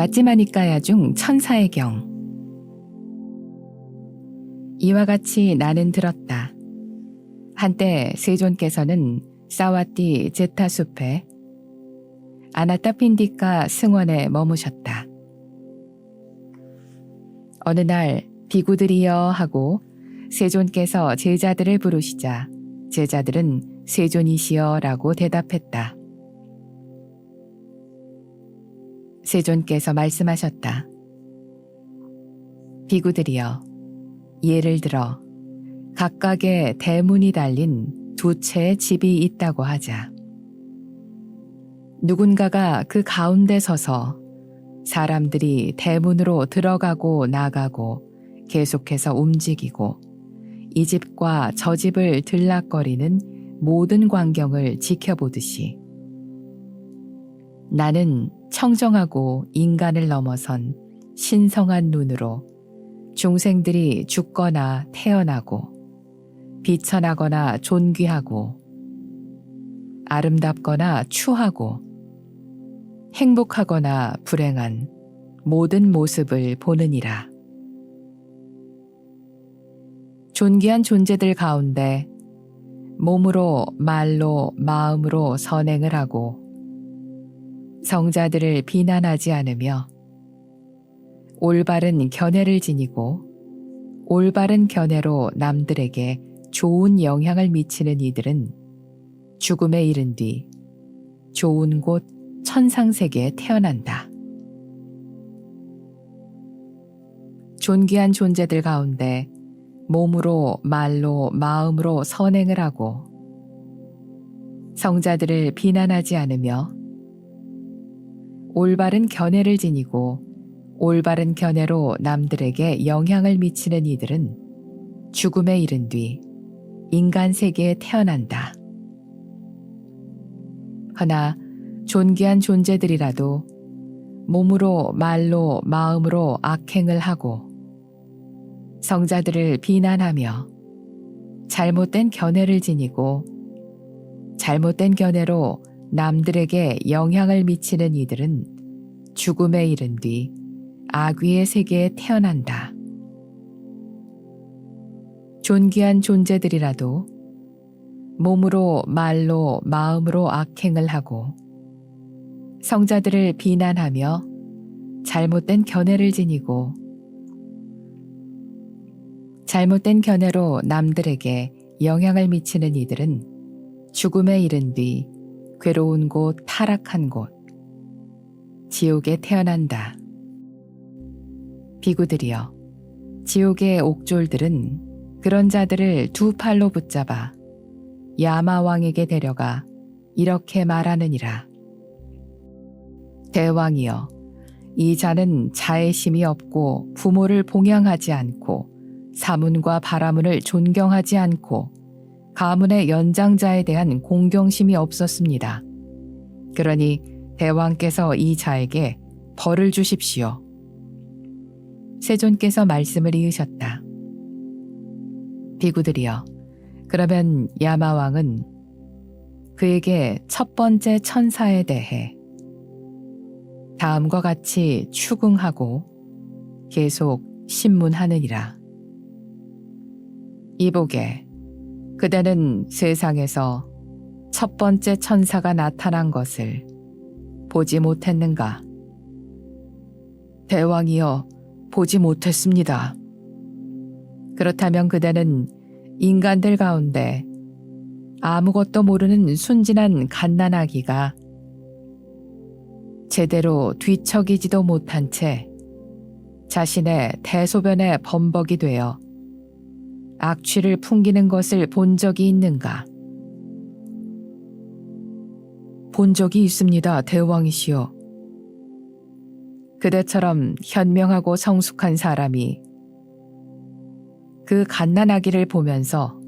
맞지마니까야 중 천사의 경. 이와 같이 나는 들었다. 한때 세존께서는 사와띠 제타 숲에 아나타핀디카 승원에 머무셨다. 어느 날 비구들이여 하고 세존께서 제자들을 부르시자 제자들은 세존이시여 라고 대답했다. 세존께서 말씀하셨다. 비구들이여, 예를 들어 각각의 대문이 달린 두 채의 집이 있다고 하자. 누군가가 그 가운데 서서 사람들이 대문으로 들어가고 나가고 계속해서 움직이고 이 집과 저 집을 들락거리는 모든 광경을 지켜보듯이 나는 청정하고 인간을 넘어선 신성한 눈으로 중생들이 죽거나 태어나고 비천하거나 존귀하고 아름답거나 추하고 행복하거나 불행한 모든 모습을 보느니라. 존귀한 존재들 가운데 몸으로 말로 마음으로 선행을 하고 성자들을 비난하지 않으며 올바른 견해를 지니고 올바른 견해로 남들에게 좋은 영향을 미치는 이들은 죽음에 이른 뒤 좋은 곳 천상세계에 태어난다. 존귀한 존재들 가운데 몸으로 말로 마음으로 선행을 하고 성자들을 비난하지 않으며 올바른 견해를 지니고 올바른 견해로 남들에게 영향을 미치는 이들은 죽음에 이른 뒤 인간 세계에 태어난다. 허나 존귀한 존재들이라도 몸으로 말로 마음으로 악행을 하고 성자들을 비난하며 잘못된 견해를 지니고 잘못된 견해로 남들에게 영향을 미치는 이들은 죽음에 이른 뒤 악귀의 세계에 태어난다. 존귀한 존재들이라도 몸으로 말로 마음으로 악행을 하고 성자들을 비난하며 잘못된 견해를 지니고 잘못된 견해로 남들에게 영향을 미치는 이들은 죽음에 이른 뒤 괴로운 곳, 타락한 곳, 지옥에 태어난다. 비구들이여, 지옥의 옥졸들은 그런 자들을 두 팔로 붙잡아 야마왕에게 데려가 이렇게 말하느니라. 대왕이여, 이 자는 자애심이 없고 부모를 봉양하지 않고 사문과 바라문을 존경하지 않고 가문의 연장자에 대한 공경심이 없었습니다. 그러니 대왕께서 이 자에게 벌을 주십시오. 세존께서 말씀을 이으셨다. 비구들이여, 그러면 야마왕은 그에게 첫 번째 천사에 대해 다음과 같이 추궁하고 계속 신문하느니라. 이보게, 그대는 세상에서 첫 번째 천사가 나타난 것을 보지 못했는가? 대왕이여, 보지 못했습니다. 그렇다면 그대는 인간들 가운데 아무것도 모르는 순진한 갓난아기가 제대로 뒤척이지도 못한 채 자신의 대소변에 범벅이 되어 악취를 풍기는 것을 본 적이 있는가? 본 적이 있습니다, 대왕이시여. 그대처럼 현명하고 성숙한 사람이 그 갓난아기를 보면서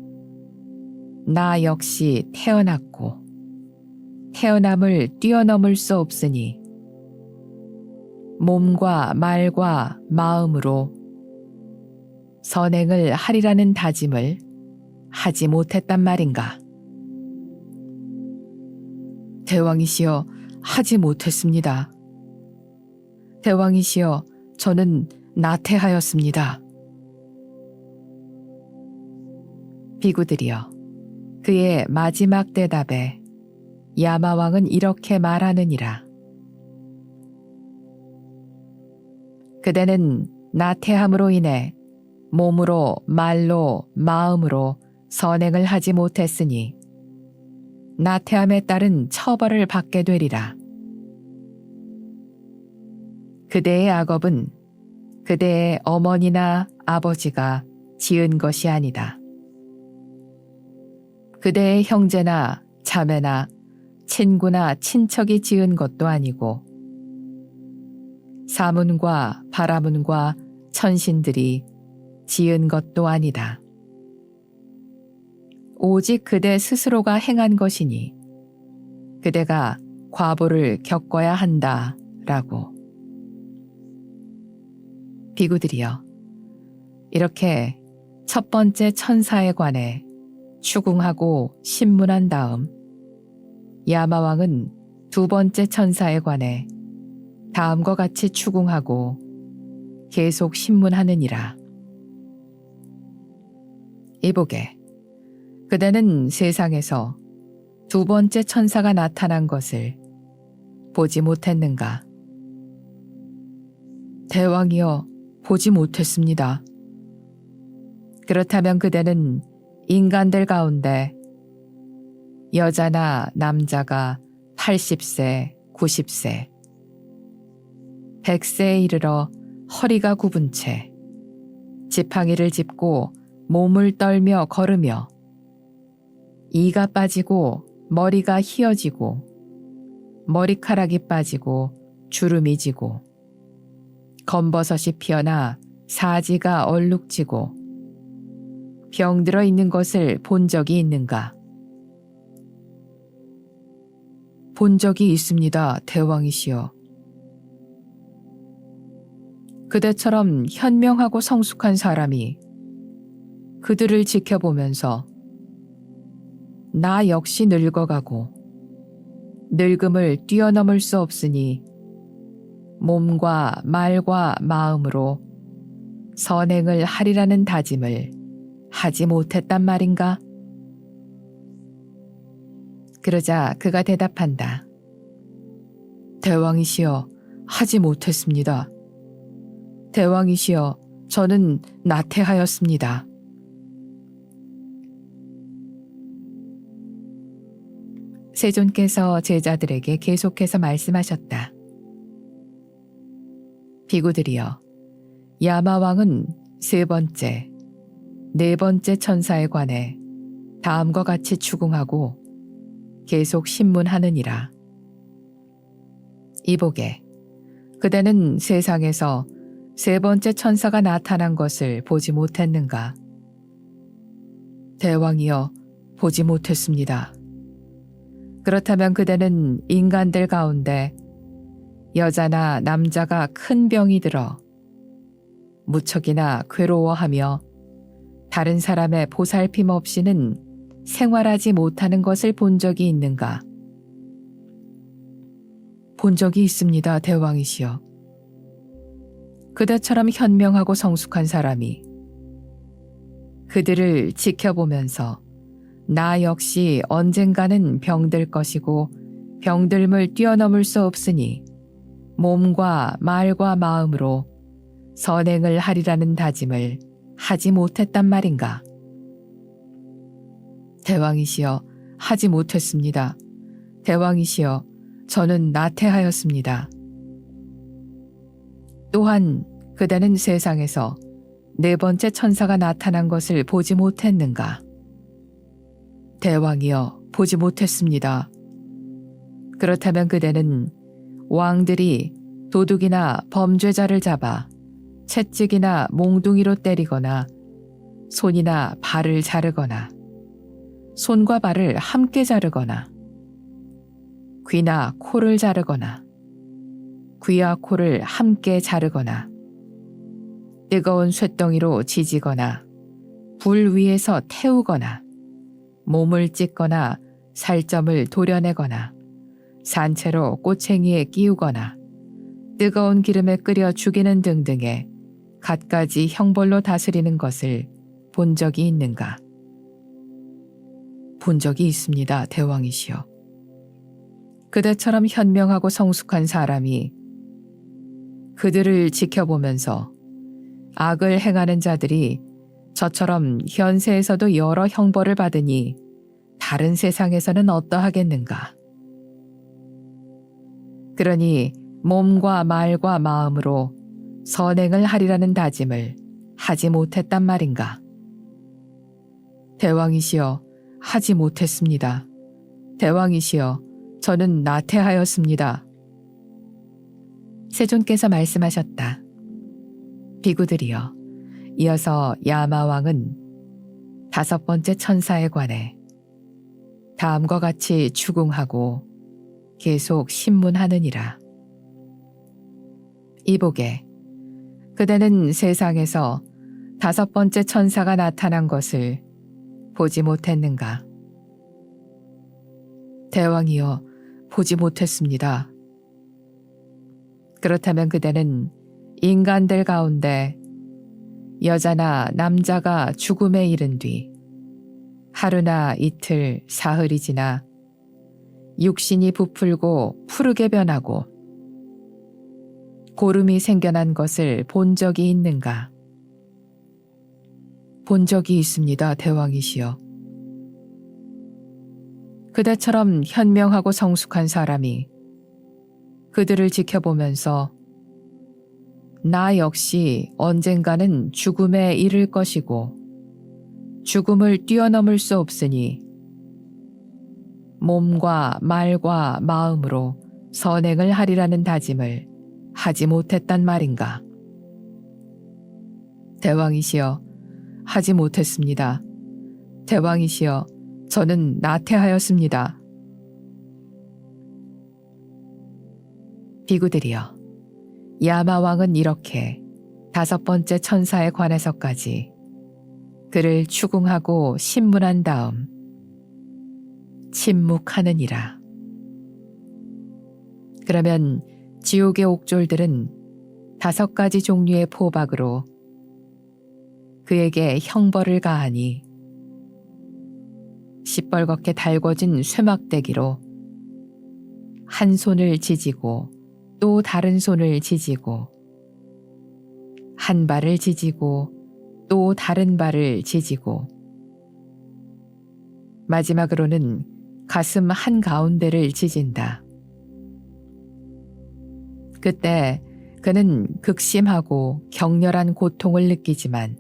나 역시 태어났고 태어남을 뛰어넘을 수 없으니 몸과 말과 마음으로 선행을 하리라는 다짐을 하지 못했단 말인가? 대왕이시여, 하지 못했습니다. 대왕이시여, 저는 나태하였습니다. 비구들이여, 그의 마지막 대답에 야마왕은 이렇게 말하느니라. 그대는 나태함으로 인해 몸으로, 말로, 마음으로 선행을 하지 못했으니 나태함에 따른 처벌을 받게 되리라. 그대의 악업은 그대의 어머니나 아버지가 지은 것이 아니다. 그대의 형제나 자매나 친구나 친척이 지은 것도 아니고 사문과 바라문과 천신들이 지은 것도 아니다. 오직 그대 스스로가 행한 것이니 그대가 과보를 겪어야 한다 라고. 비구들이여, 이렇게 첫 번째 천사에 관해 추궁하고 신문한 다음 야마왕은 두 번째 천사에 관해 다음과 같이 추궁하고 계속 신문하느니라. 이보게, 그대는 세상에서 두 번째 천사가 나타난 것을 보지 못했는가? 대왕이여, 보지 못했습니다. 그렇다면 그대는 인간들 가운데 여자나 남자가 80세, 90세, 100세에 이르러 허리가 굽은 채 지팡이를 짚고 몸을 떨며 걸으며 이가 빠지고 머리가 휘어지고 머리카락이 빠지고 주름이 지고 검버섯이 피어나 사지가 얼룩지고 병들어 있는 것을 본 적이 있는가? 본 적이 있습니다, 대왕이시여. 그대처럼 현명하고 성숙한 사람이 그들을 지켜보면서 나 역시 늙어가고 늙음을 뛰어넘을 수 없으니 몸과 말과 마음으로 선행을 하리라는 다짐을 하지 못했단 말인가? 그러자 그가 대답한다. 대왕이시여, 하지 못했습니다. 대왕이시여, 저는 나태하였습니다. 세존께서 제자들에게 계속해서 말씀하셨다. 비구들이여, 야마왕은 세 번째, 네 번째 천사에 관해 다음과 같이 추궁하고 계속 신문하느니라. 이보게, 그대는 세상에서 세 번째 천사가 나타난 것을 보지 못했는가? 대왕이여, 보지 못했습니다. 그렇다면 그대는 인간들 가운데 여자나 남자가 큰 병이 들어 무척이나 괴로워하며 다른 사람의 보살핌 없이는 생활하지 못하는 것을 본 적이 있는가? 본 적이 있습니다, 대왕이시여. 그대처럼 현명하고 성숙한 사람이 그들을 지켜보면서 나 역시 언젠가는 병들 것이고 병들음을 뛰어넘을 수 없으니 몸과 말과 마음으로 선행을 하리라는 다짐을 하지 못했단 말인가? 대왕이시여, 하지 못했습니다. 대왕이시여, 저는 나태하였습니다. 또한 그대는 세상에서 네 번째 천사가 나타난 것을 보지 못했는가? 대왕이여, 보지 못했습니다. 그렇다면 그대는 왕들이 도둑이나 범죄자를 잡아 채찍이나 몽둥이로 때리거나 손이나 발을 자르거나 손과 발을 함께 자르거나 귀나 코를 자르거나 귀와 코를 함께 자르거나 뜨거운 쇳덩이로 지지거나 불 위에서 태우거나 몸을 찢거나 살점을 도려내거나 산채로 꼬챙이에 끼우거나 뜨거운 기름에 끓여 죽이는 등등의 갖가지 형벌로 다스리는 것을 본 적이 있는가? 본 적이 있습니다, 대왕이시여. 그대처럼 현명하고 성숙한 사람이 그들을 지켜보면서 악을 행하는 자들이 저처럼 현세에서도 여러 형벌을 받으니 다른 세상에서는 어떠하겠는가? 그러니 몸과 말과 마음으로 선행을 하리라는 다짐을 하지 못했단 말인가? 대왕이시여, 하지 못했습니다. 대왕이시여, 저는 나태하였습니다. 세존께서 말씀하셨다. 비구들이여, 이어서 야마왕은 5번째 천사에 관해 다음과 같이 추궁하고 계속 신문하느니라. 이보게, 그대는 세상에서 5번째 천사가 나타난 것을 보지 못했는가? 대왕이여, 보지 못했습니다. 그렇다면 그대는 인간들 가운데 여자나 남자가 죽음에 이른 뒤 하루나 이틀, 사흘이 지나 육신이 부풀고 푸르게 변하고 고름이 생겨난 것을 본 적이 있는가? 본 적이 있습니다, 대왕이시여. 그대처럼 현명하고 성숙한 사람이 그들을 지켜보면서 나 역시 언젠가는 죽음에 이를 것이고 죽음을 뛰어넘을 수 없으니 몸과 말과 마음으로 선행을 하리라는 다짐을 하지 못했단 말인가? 대왕이시여, 하지 못했습니다. 대왕이시여, 저는 나태하였습니다. 비구들이여, 야마왕은 이렇게 5번째 천사에 관해서까지 그를 추궁하고 신문한 다음 침묵하느니라. 그러면 지옥의 옥졸들은 5가지 종류의 포박으로 그에게 형벌을 가하니 시뻘겋게 달궈진 쇠막대기로 한 손을 지지고 또 다른 손을 지지고 한 발을 지지고 또 다른 발을 지지고 마지막으로는 가슴 한가운데를 지진다. 그때 그는 극심하고 격렬한 고통을 느끼지만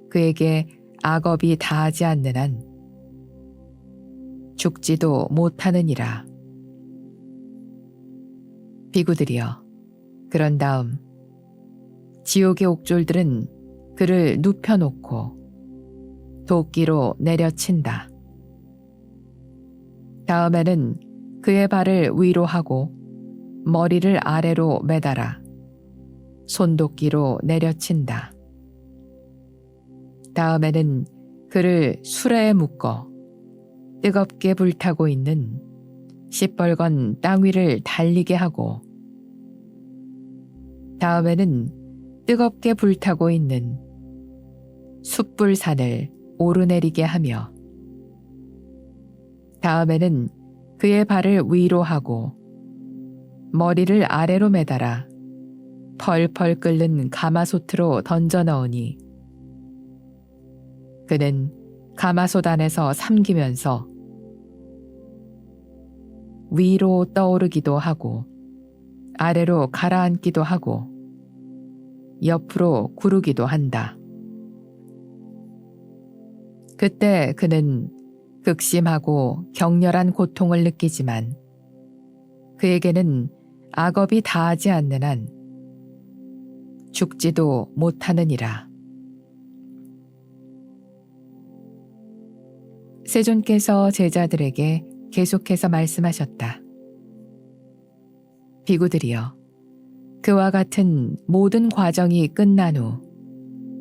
그에게 악업이 다하지 않는 한 죽지도 못하느니라. 비구들이여, 그런 다음 지옥의 옥졸들은 그를 눕혀놓고 도끼로 내려친다. 다음에는 그의 발을 위로 하고 머리를 아래로 매달아 손도끼로 내려친다. 다음에는 그를 수레에 묶어 뜨겁게 불타고 있는 시뻘건 땅 위를 달리게 하고 다음에는 뜨겁게 불타고 있는 숯불산을 오르내리게 하며 다음에는 그의 발을 위로 하고 머리를 아래로 매달아 펄펄 끓는 가마솥으로 던져 넣으니 그는 가마솥 안에서 삼기면서 위로 떠오르기도 하고 아래로 가라앉기도 하고 옆으로 구르기도 한다. 그때 그는 극심하고 격렬한 고통을 느끼지만 그에게는 악업이 다하지 않는 한 죽지도 못하느니라. 세존께서 제자들에게 계속해서 말씀하셨다. 비구들이여, 그와 같은 모든 과정이 끝난 후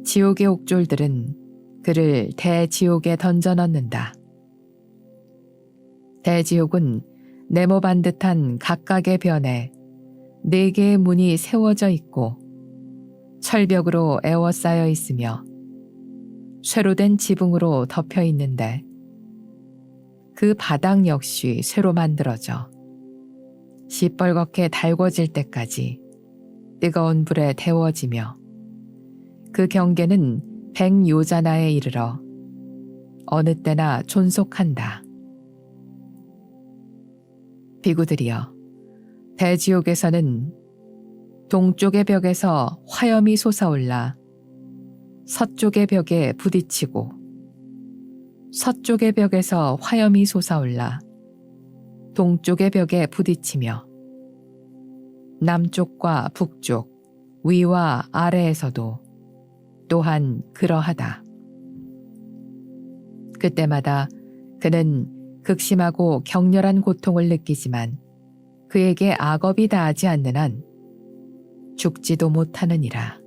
지옥의 옥졸들은 그를 대지옥에 던져 넣는다. 대지옥은 네모 반듯한 각각의 변에 4개의 문이 세워져 있고 철벽으로 에워싸여 있으며 쇠로 된 지붕으로 덮여 있는데 그 바닥 역시 쇠로 만들어져 시뻘겋게 달궈질 때까지 뜨거운 불에 데워지며 그 경계는 100요자나에 이르러 어느 때나 존속한다. 비구들이여, 대지옥에서는 동쪽의 벽에서 화염이 솟아올라 서쪽의 벽에 부딪히고 서쪽의 벽에서 화염이 솟아올라 동쪽의 벽에 부딪히며 남쪽과 북쪽, 위와 아래에서도 또한 그러하다. 그때마다 그는 극심하고 격렬한 고통을 느끼지만 그에게 악업이 닿지 않는 한 죽지도 못하느니라.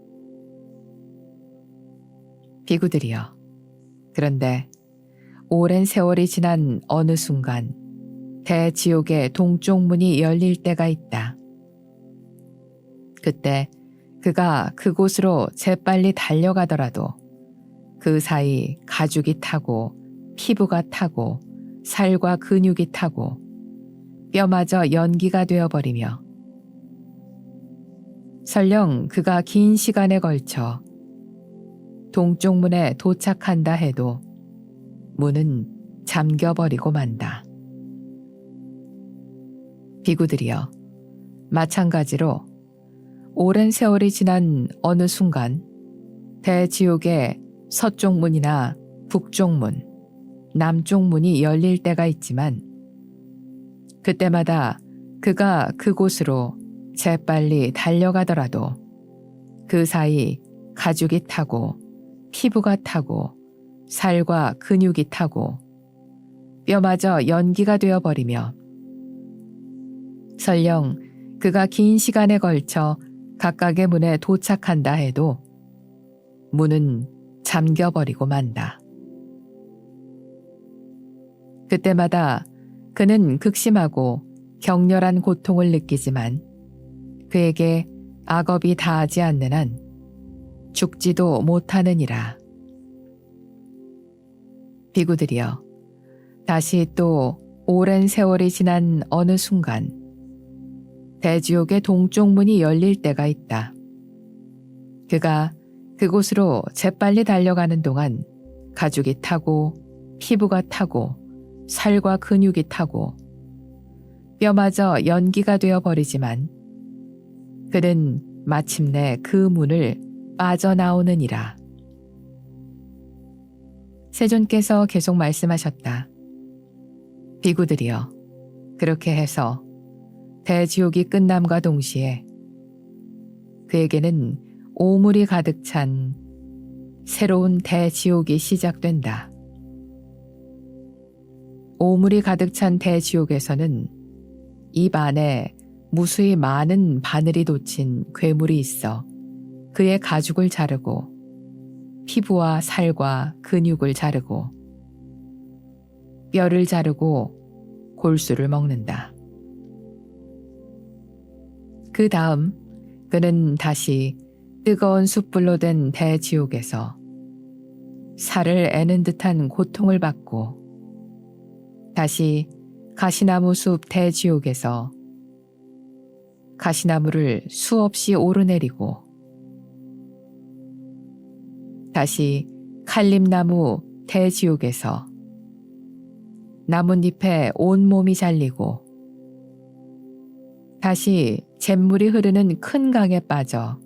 비구들이여, 그런데 오랜 세월이 지난 어느 순간 대지옥의 동쪽 문이 열릴 때가 있다. 그때 그가 그곳으로 재빨리 달려가더라도 그 사이 가죽이 타고 피부가 타고 살과 근육이 타고 뼈마저 연기가 되어버리며 설령 그가 긴 시간에 걸쳐 동쪽 문에 도착한다 해도 문은 잠겨버리고 만다. 비구들이여, 마찬가지로 오랜 세월이 지난 어느 순간 대지옥의 서쪽 문이나 북쪽 문, 남쪽 문이 열릴 때가 있지만 그때마다 그가 그곳으로 재빨리 달려가더라도 그 사이 가죽이 타고 피부가 타고 살과 근육이 타고 뼈마저 연기가 되어버리며 설령 그가 긴 시간에 걸쳐 각각의 문에 도착한다 해도 문은 잠겨버리고 만다. 그때마다 그는 극심하고 격렬한 고통을 느끼지만 그에게 악업이 닿지 않는 한 죽지도 못하느니라. 비구들이여, 다시 또 오랜 세월이 지난 어느 순간 대지옥의 동쪽 문이 열릴 때가 있다. 그가 그곳으로 재빨리 달려가는 동안 가죽이 타고 피부가 타고 살과 근육이 타고 뼈마저 연기가 되어버리지만 그는 마침내 그 문을 빠져나오느니라. 세존께서 계속 말씀하셨다. 비구들이여, 그렇게 해서 대지옥이 끝남과 동시에 그에게는 오물이 가득 찬 새로운 대지옥이 시작된다. 오물이 가득 찬 대지옥에서는 입 안에 무수히 많은 바늘이 돋친 괴물이 있어 그의 가죽을 자르고 피부와 살과 근육을 자르고 뼈를 자르고 골수를 먹는다. 그 다음 그는 다시 뜨거운 숯불로 된 대지옥에서 살을 애는 듯한 고통을 받고 다시 가시나무 숲 대지옥에서 가시나무를 수없이 오르내리고 다시 칼림나무 대지옥에서 나뭇잎에 온몸이 잘리고 다시 잿물이 흐르는 큰 강에 빠져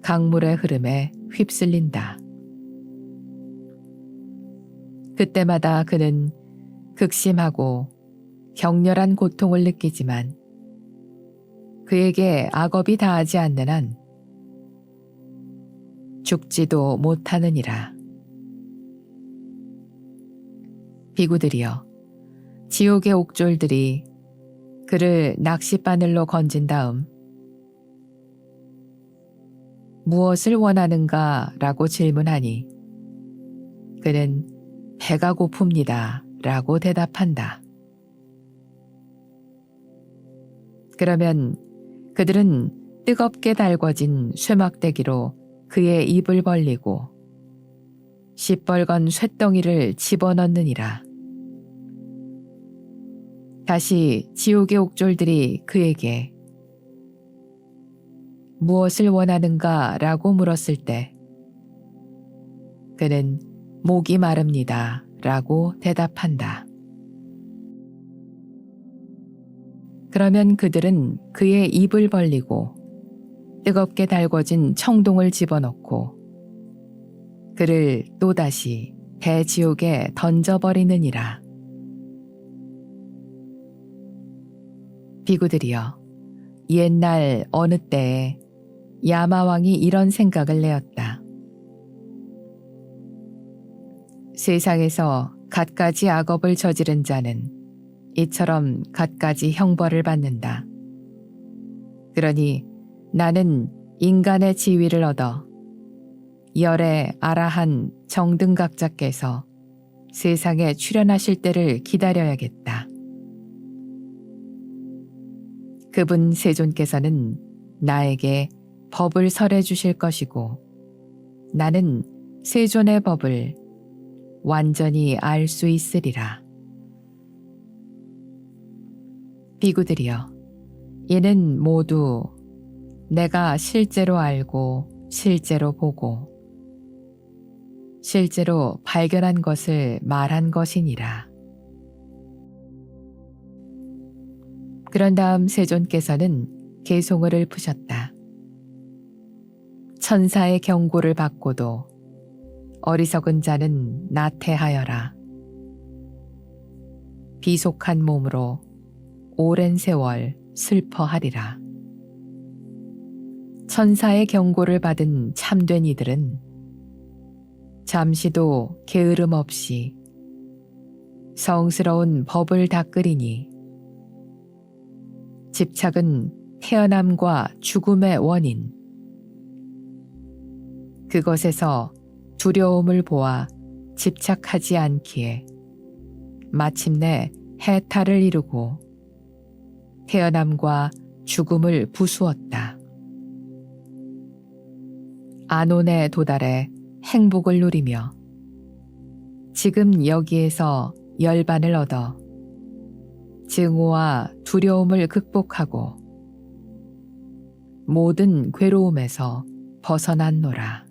강물의 흐름에 휩쓸린다. 그때마다 그는 극심하고 격렬한 고통을 느끼지만 그에게 악업이 닿지 않는 한 죽지도 못하느니라. 비구들이여, 지옥의 옥졸들이 그를 낚싯바늘로 건진 다음 무엇을 원하는가 라고 질문하니 그는 배가 고픕니다 라고 대답한다. 그러면 그들은 뜨겁게 달궈진 쇠막대기로 그의 입을 벌리고 시뻘건 쇳덩이를 집어넣느니라. 다시 지옥의 옥졸들이 그에게 무엇을 원하는가 라고 물었을 때 그는 목이 마릅니다 라고 대답한다. 그러면 그들은 그의 입을 벌리고 뜨겁게 달궈진 청동을 집어넣고 그를 또다시 대지옥에 던져버리느니라. 비구들이여, 옛날 어느 때에 야마왕이 이런 생각을 내었다. 세상에서 갖가지 악업을 저지른 자는 이처럼 갖가지 형벌을 받는다. 그러니 나는 인간의 지위를 얻어 열의 아라한 정등각자께서 세상에 출현하실 때를 기다려야겠다. 그분 세존께서는 나에게 법을 설해 주실 것이고 나는 세존의 법을 완전히 알 수 있으리라. 비구들이여, 이는 모두 내가 실제로 알고 실제로 보고 실제로 발견한 것을 말한 것이니라. 그런 다음 세존께서는 계송을을 푸셨다. 천사의 경고를 받고도 어리석은 자는 나태하여라. 비속한 몸으로 오랜 세월 슬퍼하리라. 천사의 경고를 받은 참된 이들은 잠시도 게으름 없이 성스러운 법을 닦으리니 집착은 태어남과 죽음의 원인, 그것에서 두려움을 보아 집착하지 않기에 마침내 해탈을 이루고 태어남과 죽음을 부수었다. 아논에 도달해 행복을 누리며 지금 여기에서 열반을 얻어 증오와 두려움을 극복하고 모든 괴로움에서 벗어났노라.